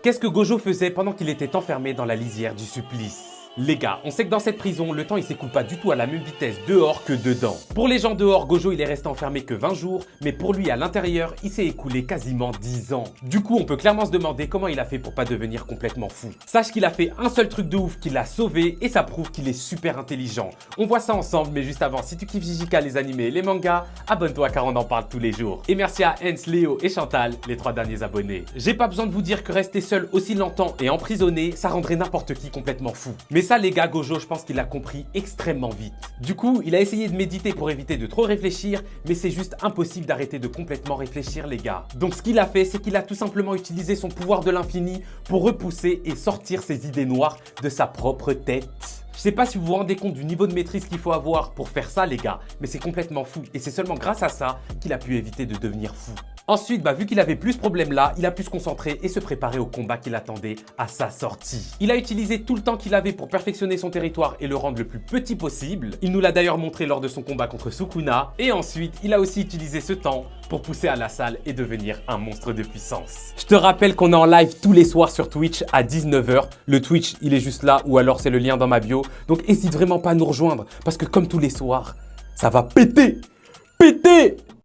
Qu'est-ce que Gojo faisait pendant qu'il était enfermé dans la lisière du supplice? Les gars, on sait que dans cette prison, le temps il s'écoule pas du tout à la même vitesse dehors que dedans. Pour les gens dehors, Gojo il est resté enfermé que 20 jours, mais pour lui à l'intérieur, il s'est écoulé quasiment 10 ans. Du coup, on peut clairement se demander comment il a fait pour pas devenir complètement fou. Sache qu'il a fait un seul truc de ouf qui l'a sauvé et ça prouve qu'il est super intelligent. On voit ça ensemble, mais juste avant, si tu kiffes JJK, les animés et les mangas, abonne-toi car on en parle tous les jours. Et merci à Hans, Léo et Chantal, les 3 derniers abonnés. J'ai pas besoin de vous dire que rester seul aussi longtemps et emprisonné, ça rendrait n'importe qui complètement fou. Mais ça les gars, Gojo, je pense qu'il a compris extrêmement vite. Du coup, il a essayé de méditer pour éviter de trop réfléchir, mais c'est juste impossible d'arrêter de complètement réfléchir les gars. Donc ce qu'il a fait, c'est qu'il a tout simplement utilisé son pouvoir de l'infini pour repousser et sortir ses idées noires de sa propre tête. Je sais pas si vous vous rendez compte du niveau de maîtrise qu'il faut avoir pour faire ça les gars, mais c'est complètement fou et c'est seulement grâce à ça qu'il a pu éviter de devenir fou. Ensuite, vu qu'il avait plus ce problème-là, il a pu se concentrer et se préparer au combat qu'il attendait à sa sortie. Il a utilisé tout le temps qu'il avait pour perfectionner son territoire et le rendre le plus petit possible. Il nous l'a d'ailleurs montré lors de son combat contre Sukuna. Et ensuite, il a aussi utilisé ce temps pour pousser à la salle et devenir un monstre de puissance. Je te rappelle qu'on est en live tous les soirs sur Twitch à 19 h. Le Twitch, il est juste là ou alors c'est le lien dans ma bio. Donc n'hésite vraiment pas à nous rejoindre parce que comme tous les soirs, ça va péter! Péter!